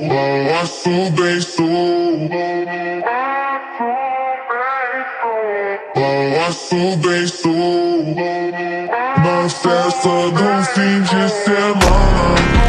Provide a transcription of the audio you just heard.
Balanço bem sou. Balanço bem sou. Na festa do fim de semana.